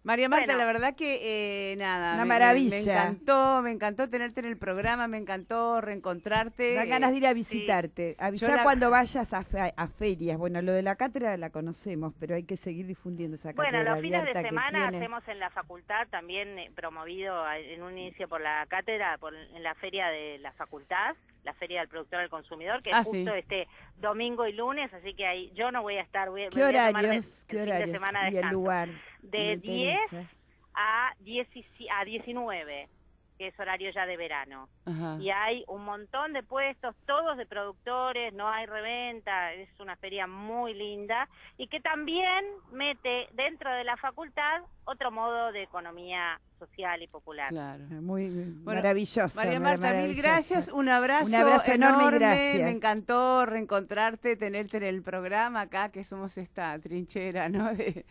María Marta, Bueno. la verdad que nada. Una me maravilla. me encantó tenerte en el programa, me encantó reencontrarte. Da ganas de ir a visitarte. Avisá Yo la- cuando vayas a ferias. Bueno, lo de la cátedra la conocemos, pero hay que seguir difundiendo esa Bueno, cátedra los fines de abierta que semana tiene. hacemos en la facultad, también promovido en un inicio por la cátedra, en la feria de la facultad, la feria del productor al consumidor, que es sí. justo este domingo y lunes, así que ahí yo no voy a estar. Me ¿Qué voy a tomar horarios? el ¿Qué fin de horarios? semana Y el descanso. lugar. De Me 10 interesa. a 19, que es horario ya de verano. Ajá. Y hay un montón de puestos, todos de productores, no hay reventa, es una feria muy linda y que también mete dentro de la facultad otro modo de economía social y popular. Claro. Muy Bueno, maravilloso. María Marta, mil maravilloso. gracias, un abrazo enorme y gracias. me encantó reencontrarte, tenerte en el programa acá, que somos esta trinchera, ¿no? De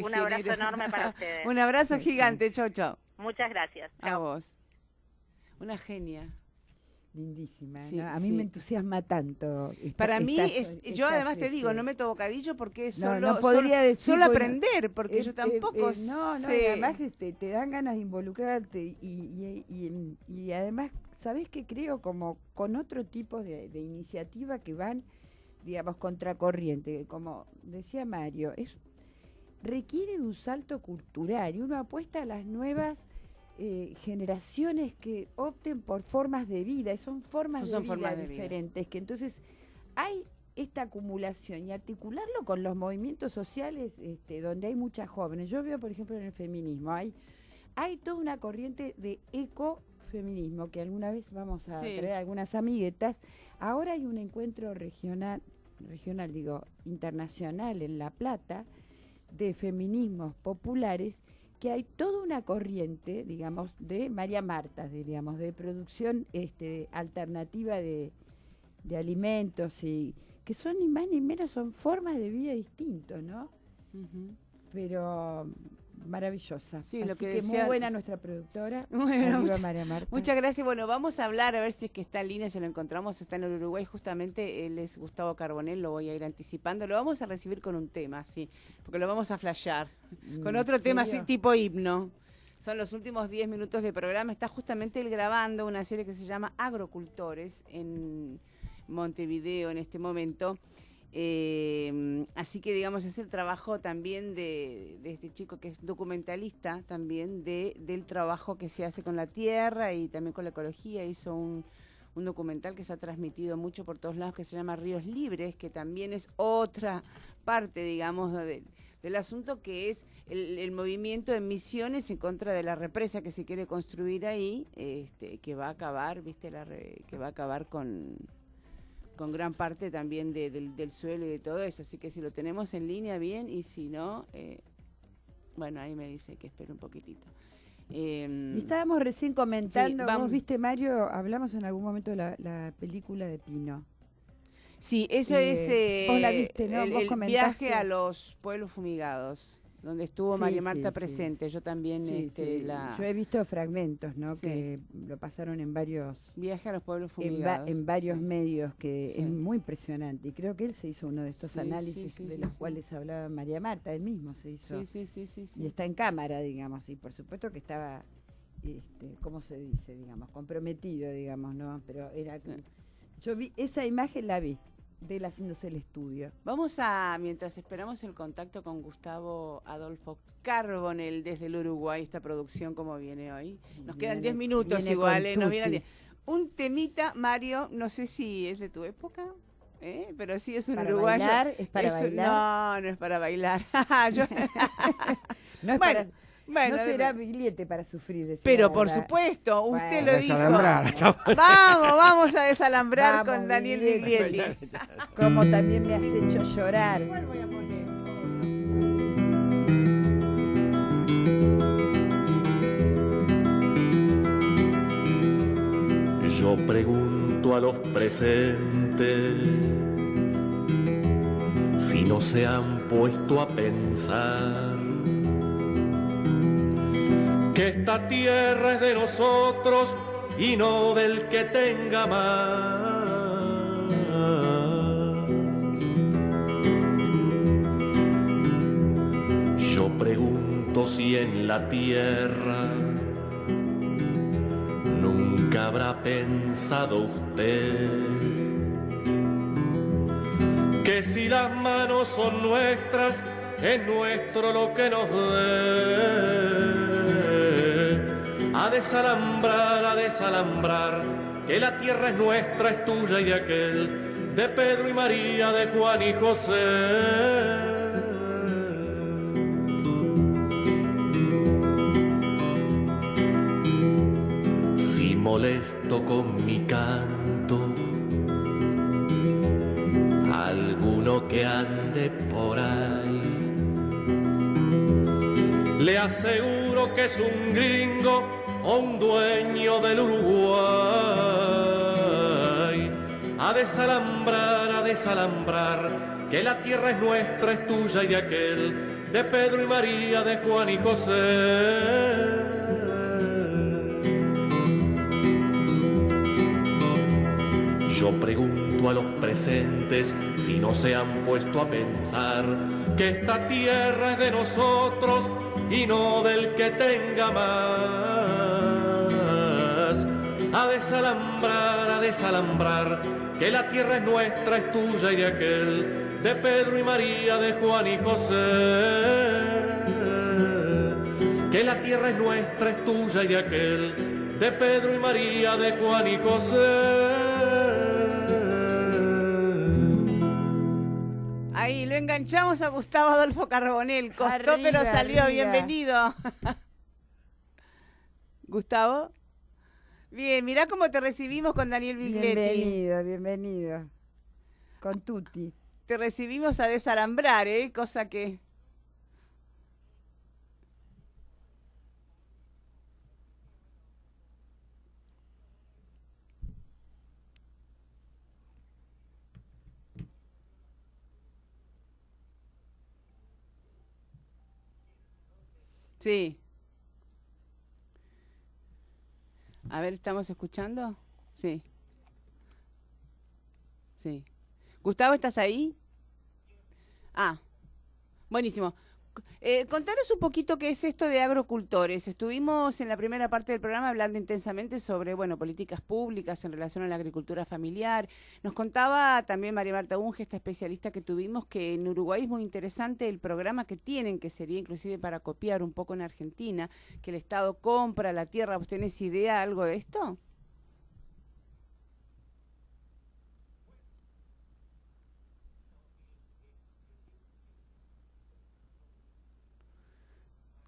Un abrazo género. enorme para ustedes. Un abrazo Sí, sí. gigante, chau, chau. Muchas gracias. A Chao. vos. Una genia. Lindísima. Sí, ¿no? A mí sí. me entusiasma tanto. Para mí, yo además te digo, no meto bocadillo porque es solo, no podría solo, decir, solo bueno, aprender, porque yo tampoco no, sé. y además te dan ganas de involucrarte y además, ¿sabés qué creo? Como con otro tipo de iniciativa que van, digamos, contracorriente, como decía Mario, requiere de un salto cultural y uno apuesta a las nuevas generaciones que opten por formas de vida, y son formas Son de formas vida de vida. diferentes, que entonces hay esta acumulación y articularlo con los movimientos sociales donde hay muchas jóvenes. Yo veo, por ejemplo, en el feminismo, hay toda una corriente de ecofeminismo, que alguna vez vamos a Sí. traer algunas amiguetas, ahora hay un encuentro internacional en La Plata, de feminismos populares, que hay toda una corriente, digamos, de María Marta, digamos, de producción alternativa de alimentos, y que son ni más ni menos, son formas de vida distintas, ¿no? Ujú. Pero maravillosa. Sí, Así lo que que decía- muy buena nuestra productora. Bueno, Arriba María Marta. Muchas gracias. Bueno, vamos a hablar, a ver si es que está en línea, si lo encontramos, está en el Uruguay, justamente, él es Gustavo Carbonell, lo voy a ir anticipando. Lo vamos a recibir con un tema, sí, porque lo vamos a flashear. Con ¿En otro tema así, serio? tipo himno. Son los últimos 10 minutos de programa. Está justamente él grabando una serie que se llama Agrocultores en Montevideo en este momento. Así que, digamos, es el trabajo también de este chico que es documentalista también del trabajo que se hace con la tierra y también con la ecología. Hizo un documental que se ha transmitido mucho por todos lados que se llama Ríos Libres, que también es otra parte, digamos, del asunto, que es el movimiento de Misiones en contra de la represa que se quiere construir ahí, que va a acabar, ¿viste? Que va a acabar con gran parte también del suelo y de todo eso. Así que si lo tenemos en línea, bien, y si no, bueno, ahí me dice que espere un poquitito. Y estábamos recién comentando, Sí, vamos. vos viste, Mario, hablamos en algún momento de la película de Pino. Sí, eso es vos la viste, ¿no? Vos el comentaste. viaje a los pueblos fumigados, donde estuvo Sí, María sí, Marta sí. presente. Yo también, Sí, sí. la Yo he visto fragmentos, ¿no? Sí. Que lo pasaron en varios viaje a los pueblos fumigados. en varios sí. medios, que Sí. es muy impresionante. Y creo que él se hizo uno de estos Sí, análisis sí, sí, de sí, los sí. cuales hablaba María Marta, él mismo se hizo. Sí. Y está en cámara, digamos, y por supuesto que estaba, ¿cómo se dice? Digamos, comprometido, digamos, ¿no? Pero era... Yo vi, esa imagen la vi, de él haciéndose el estudio. Vamos a, mientras esperamos el contacto con Gustavo Adolfo Carbonell desde el Uruguay, esta producción como viene hoy. Nos quedan 10 minutos viene igual, con nos vienen tutti. 10. Un temita, Mario, no sé si es de tu época, pero sí es un ¿Para uruguayo. bailar? ¿Es para bailar? No, no es para bailar. Yo- No es Bueno, para... bueno, no será billete para sufrir, decía pero la por verdad. supuesto, usted Bueno. lo dijo. Desalambrar. Vamos a desalambrar Vamos, con Daniel Biglietti. Biglietti. Como también me has hecho llorar. ¿Cuál voy a poner? Yo pregunto a los presentes si no se han puesto a pensar que esta tierra es de nosotros y no del que tenga más. Yo pregunto si en la tierra nunca habrá pensado usted que si las manos son nuestras, es nuestro lo que nos dé. A desalambrar, que la tierra es nuestra, es tuya y de aquel, de Pedro y María, de Juan y José. Si molesto con mi canto alguno que ande por ahí, le aseguro que es un gringo o un dueño del Uruguay. A desalambrar, que la tierra es nuestra, es tuya y de aquel, de Pedro y María, de Juan y José. Yo pregunto a los presentes si no se han puesto a pensar que esta tierra es de nosotros y no del que tenga más. A desalambrar, que la tierra es nuestra, es tuya y de aquel, de Pedro y María, de Juan y José. Que la tierra es nuestra, es tuya y de aquel, de Pedro y María, de Juan y José. Ahí lo enganchamos a Gustavo Adolfo Carbonell. Costó, Arriba, pero salió. arriba. Bienvenido. Gustavo. Bien, mirá cómo te recibimos con Daniel Bigletti. Bienvenido, bienvenido. Con Tuti. Te recibimos a desalambrar, ¿eh? Cosa que... Sí. A ver, ¿estamos escuchando? Sí. Sí. Gustavo, ¿estás ahí? Ah, buenísimo. Contanos un poquito qué es esto de agrocultores. Estuvimos en la primera parte del programa hablando intensamente sobre, bueno, políticas públicas en relación a la agricultura familiar. Nos contaba también María Marta Unge, esta especialista que tuvimos, que en Uruguay es muy interesante el programa que tienen, que sería inclusive para copiar un poco en Argentina, que el Estado compra la tierra. ¿Vos tenés idea algo de esto?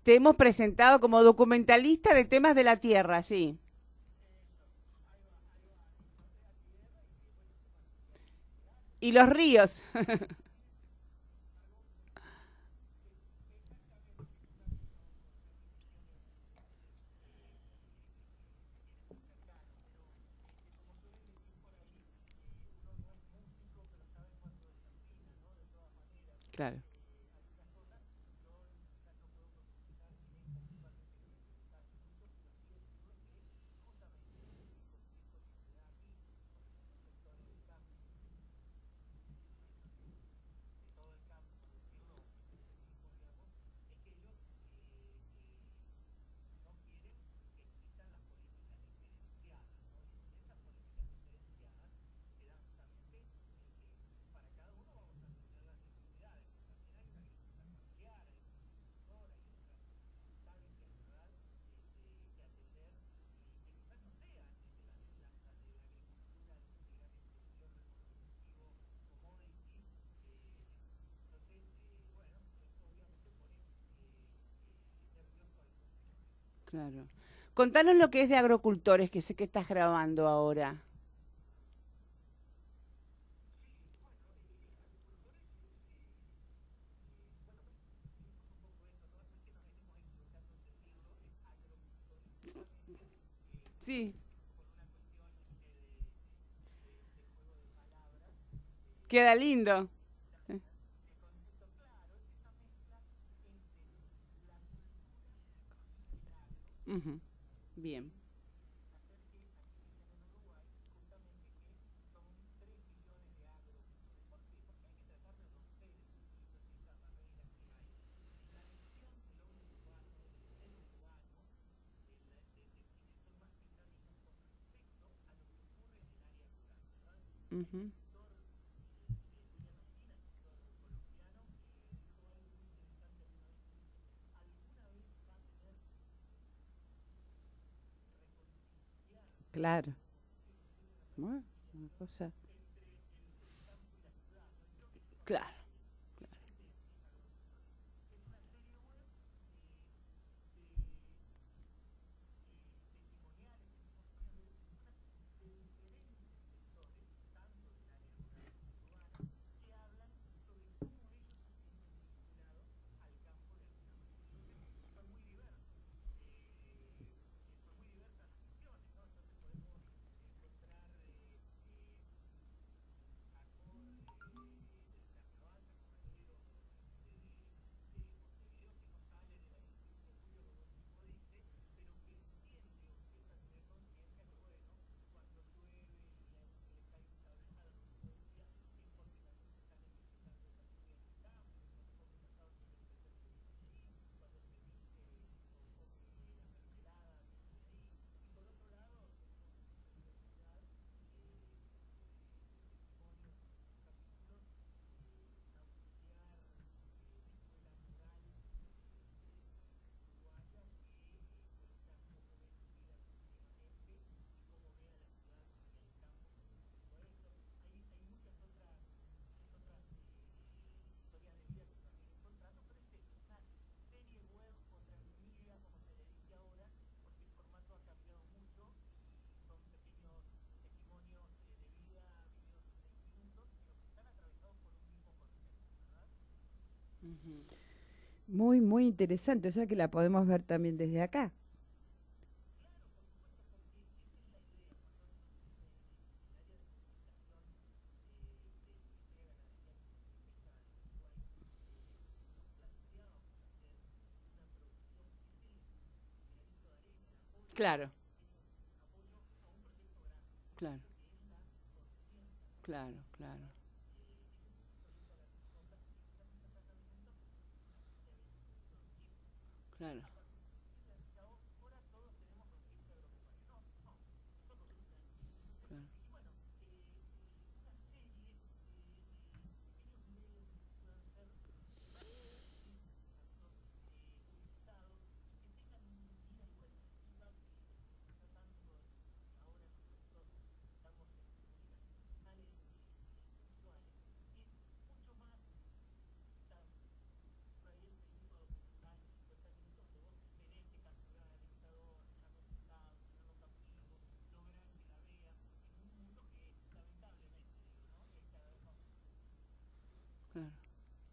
Te hemos presentado como documentalista de temas de la tierra, sí. Y los ríos. Claro. Claro. Contanos lo que es de agrocultores, que sé que estás grabando ahora. Sí. Queda lindo. Ujú. Bien. Ujú. Claro. Bueno, una cosa. Claro. Muy, muy interesante, o sea que la podemos ver también desde acá. Claro. Claro. Claro, claro. Claro. Claro. Claro.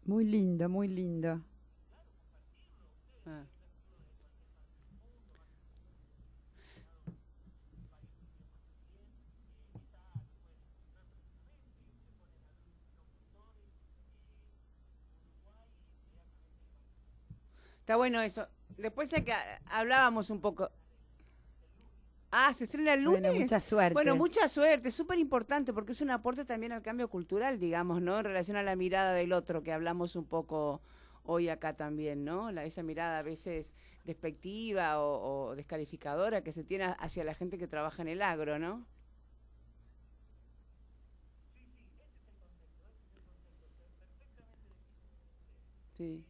Muy lindo, muy lindo. Ah. Está bueno eso. Después de que hablábamos un poco. Ah, ¿se estrena el lunes? Bueno, mucha suerte. Bueno, mucha suerte. Es súper importante porque es un aporte también al cambio cultural, digamos, ¿no? En relación a la mirada del otro, que hablamos un poco hoy acá también, ¿no? Esa mirada a veces despectiva o descalificadora que se tiene hacia la gente que trabaja en el agro, ¿no? Sí.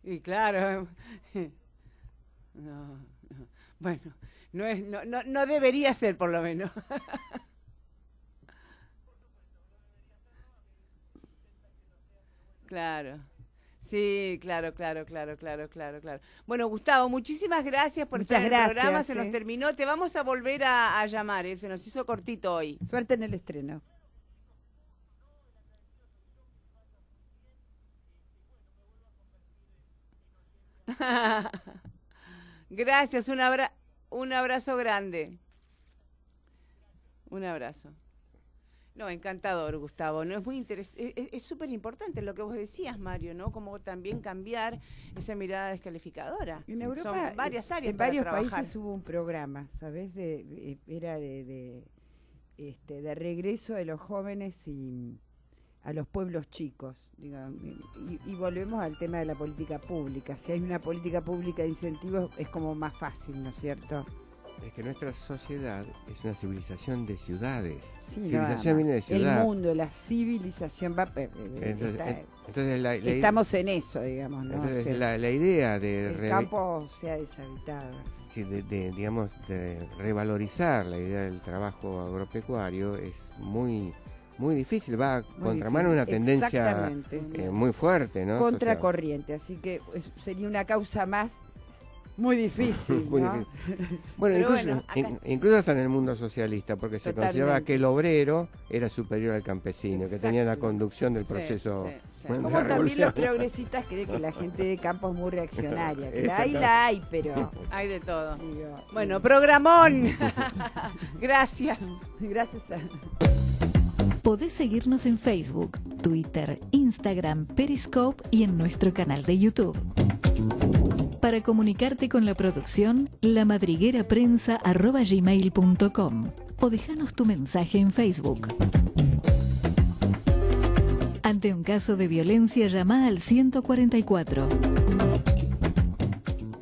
Y claro, no, no. Bueno, no debería ser por lo menos. Claro. Sí, claro. Bueno, Gustavo, muchísimas gracias por Muchas estar en el programa. gracias, Se nos terminó. Te vamos a volver a llamar. Se nos hizo cortito hoy. Suerte en el estreno. Gracias, un abrazo grande. Un abrazo. No, encantador, Gustavo. No es muy es súper importante lo que vos decías, Mario, ¿no? Como también cambiar esa mirada descalificadora. En Europa, son varias áreas en para varios trabajar. países hubo un programa, ¿sabes? Era de regreso de los jóvenes y a los pueblos chicos, digamos, y volvemos al tema de la política pública. Si hay una política pública de incentivos es como más fácil, ¿no es cierto? Es que nuestra sociedad es una civilización de ciudades. Sí, Civilización viene de ciudad. El mundo, la civilización va... Entonces estamos en eso, digamos, ¿no? Entonces O sea, la idea de... el campo se ha deshabitado. Sí, digamos, de revalorizar la idea del trabajo agropecuario es muy difícil, va contra mano una tendencia muy fuerte, ¿no? Contracorriente, así que sería una causa más muy difícil, muy ¿no? difícil. Bueno, incluso hasta en el mundo socialista, porque se consideraba que el obrero era superior al campesino, que tenía la conducción del proceso. Como también los progresistas creen que la gente de campo es muy reaccionaria. Que la hay, pero... Hay de todo. Bueno, programón. Gracias. Gracias a... Podés seguirnos en Facebook, Twitter, Instagram, Periscope y en nuestro canal de YouTube. Para comunicarte con la producción, lamadrigueraprensa@gmail.com o dejanos tu mensaje en Facebook. Ante un caso de violencia, llama al 144.